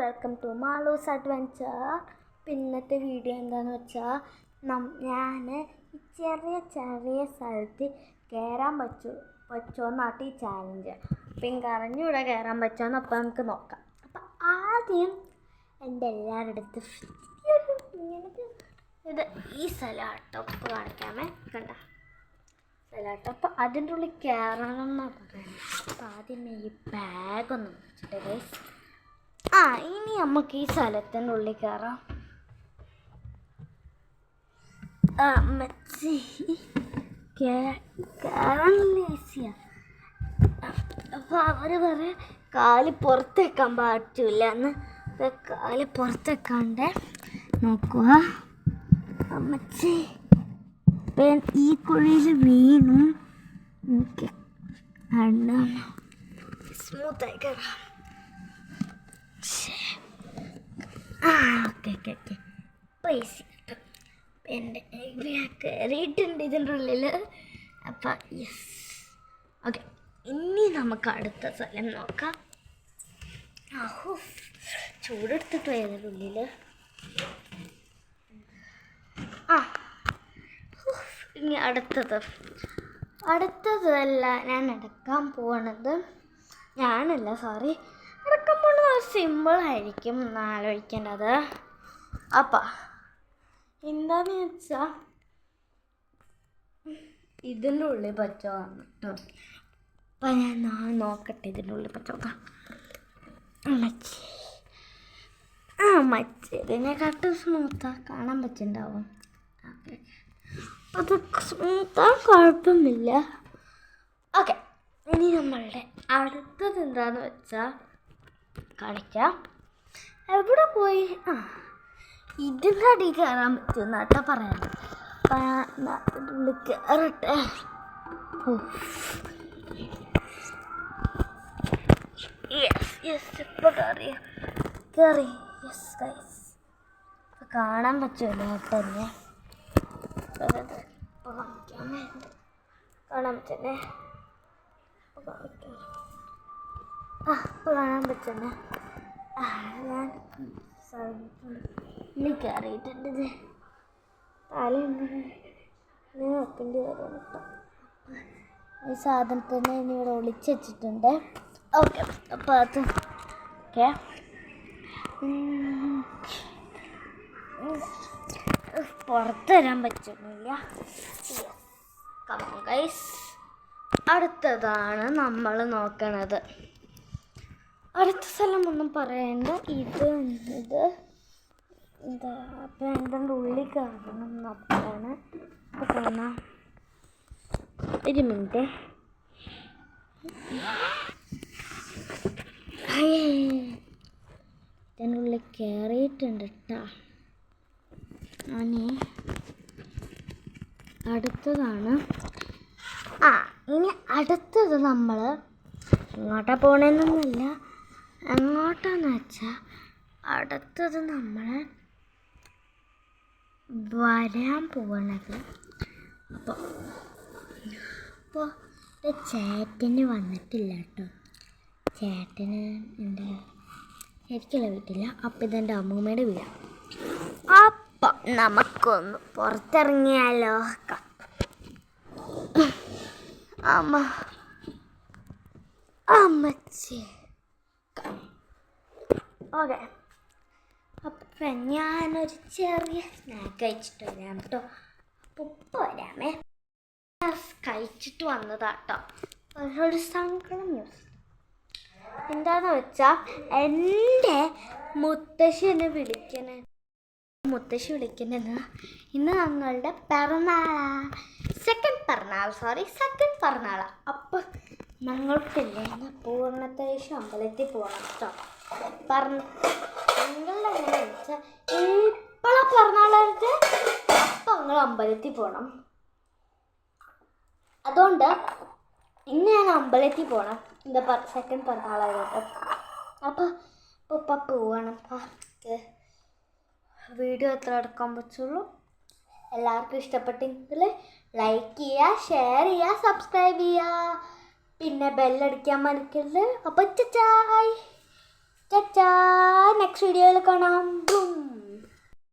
Welcome to Malu's adventure. പിന്നത്തെ video എന്താണെന്ന് വെച്ചാൽ ഞാൻ ചെറിയ ചെറിയ സ്ഥലത്ത് കയറാൻ പറ്റുമെന്നാട്ട് ഈ ചാലഞ്ച്. അപ്പം എനിക്ക് അറിഞ്ഞൂടെ കയറാൻ പറ്റുമെന്ന്. അപ്പം നമുക്ക് നോക്കാം. അപ്പം ആദ്യം എൻ്റെ എല്ലാവരുടെ അടുത്ത് ഇത് ഈ സ്ഥലമാട്ടോ ഇപ്പോൾ കാണിക്കാമേ. കണ്ട സ്ഥലമാട്ടോ. അപ്പം അതിൻ്റെ ഉള്ളിൽ കയറണം എന്നാണ് പറയുന്നത്. അപ്പം ആദ്യമേ ഈ ബാഗൊന്നും വെച്ചിട്ട് ഗൈസ്. ഇനി നമുക്ക് ഈ സ്ഥലത്തിൻ്റെ ഉള്ളിൽ കയറാം. കയറാൻ ഈസിയാണ്. അപ്പോൾ അവർ പറയാം കാല് പുറത്തേക്കാൻ പറ്റില്ല എന്ന്. കാല് പുറത്തേക്കാണ്ട് നോക്കുക. അമ്മച്ചി ഈ കുഴിയിൽ വീണു. എനിക്ക് സ്മൂത്തായി കയറാം. ഓക്കെ പൈസ കിട്ടും. എൻ്റെ കയറിയിട്ടുണ്ട് ഇതിൻ്റെ ഉള്ളിൽ. അപ്പം യെസ്. ഓക്കെ, ഇനി നമുക്ക് അടുത്ത സ്ഥലം നോക്കാം. ചൂടെടുത്തിട്ട് ഇതിൻ്റെ ഉള്ളിൽ. ഇനി അടുത്തതല്ല ഞാൻ എടുക്കാൻ പോണത്. എടുക്കാൻ പോണത് സിമ്പിളായിരിക്കും എന്നാലോചിക്കേണ്ടത്. അപ്പം എന്താണെന്ന് വെച്ചാൽ ഇതിൻ്റെ ഉള്ളിൽ പറ്റുമോ കേട്ടോ. അപ്പം ഞാൻ നോക്കട്ടെ ഇതിൻ്റെ ഉള്ളിൽ പറ്റുമോ. മറ്റേതിനെക്കാട്ടും സ്മൂത്താണ് കാണാൻ പറ്റുന്നുണ്ടാവും. അത് സ്മൂത്താൻ കുഴപ്പമില്ല. ഓക്കെ, ഇനി നമ്മളുടെ അടുത്തത് എന്താണെന്ന് വെച്ചാൽ കളിക്കാം. എവിടെ പോയി ഇതിൻ്റെ അടിയിൽ കയറാൻ പറ്റുമെന്ന് കേട്ടോ പറയാം. അപ്പം ഉള്ളിൽ കയറട്ടെ. ഇപ്പോൾ കയറി യെസ് ഗൈസ്. ഇപ്പം കാണാൻ പറ്റുമല്ലോ തന്നെ. കാണാൻ പറ്റുന്നേ. കാണാൻ പറ്റുന്നേ. ഞാൻ ഇനി കയറിയിട്ടുണ്ട്. തലയുണ്ടെങ്കിൽ വെക്കേണ്ടി വരും കേട്ടോ. ഈ സാധനത്തിനെ ഇനി ഇവിടെ ഒളിച്ച് വെച്ചിട്ടുണ്ട്. ഓക്കെ, അപ്പോൾ അത് ഓക്കെ. പുറത്ത് വരാൻ പറ്റുന്നില്ല. കമോൺ ഗൈസ്, അടുത്തതാണ് നമ്മൾ നോക്കണത്. അടുത്ത സ്ഥലം ഒന്നും പറയണ്ട. ഇത് എന്താ അപ്പം എൻ്റെ ഉള്ളിൽ കയറണം എന്നൊക്കെയാണ്. അപ്പോൾ കാണാം. ഒരു മിനിറ്റ്. ഇതിൻ്റെ ഉള്ളിൽ കയറിയിട്ടുണ്ട് കേട്ടോ. അടുത്തതാണ്. ഇനി അടുത്തത് നമ്മൾ എങ്ങോട്ടാണ് പോകണമെന്നൊന്നുമില്ല. എങ്ങോട്ടാന്ന് വെച്ചാൽ അടുത്തത് നമ്മൾ വരാൻ പോകണത്. അപ്പോൾ ചേട്ടന് വന്നിട്ടില്ല കേട്ടോ. ചേട്ടന് എൻ്റെ ശരിക്കുള്ള വീട്ടില്ല. അപ്പം ഇതെൻ്റെ അമ്മൂമ്മയുടെ വീടാണ്. അപ്പം നമുക്കൊന്ന് പുറത്തിറങ്ങിയാലോ. അമ്മച്ചി ഓക്കെ. അപ്പം ഞാനൊരു ചെറിയ സ്നാക്ക് കഴിച്ചിട്ട് വരാം കേട്ടോ. അപ്പോൾ വരാമേ. കഴിച്ചിട്ട് വന്നതാട്ടോ. ഒരു സങ്കടം ന്യൂസ് എന്താണെന്ന് വെച്ചാൽ എൻ്റെ മുത്തശ്ശി വിളിക്കുന്നത് ഇന്ന് ഞങ്ങളുടെ സെക്കൻഡ് പിറന്നാളാണ്. അപ്പം ഞങ്ങൾക്കില്ലേ പൂർണ്ണത്തേശ് അമ്പലത്തിൽ പോകണം കേട്ടോ. ഞങ്ങളുടെ എങ്ങനെ വെച്ചാൽ ഇപ്പോഴാണ് പിറന്നാളായിട്ട് അപ്പം ഞങ്ങൾ അമ്പലത്തിൽ പോകണം. അതുകൊണ്ട് ഇന്ന് ഞാൻ അമ്പലത്തിൽ പോകണം. എൻ്റെ സെക്കൻഡ് പിറന്നാളായിട്ട്. അപ്പോൾ ഇപ്പം പോകണം. വീഡിയോ എത്ര എടുക്കാൻ പറ്റുള്ളൂ. എല്ലാവർക്കും ഇഷ്ടപ്പെട്ടെങ്കിൽ ലൈക്ക് ചെയ്യുക, ഷെയർ ചെയ്യുക, സബ്സ്ക്രൈബ് ചെയ്യുക. പിന്നെ ബെല്ലടിക്കാൻ മറക്കരുത്. അപ്പോൾ ചച്ചാ നെക്സ്റ്റ് നെക്സ്റ്റ് വീഡിയോയിൽ കാണാം.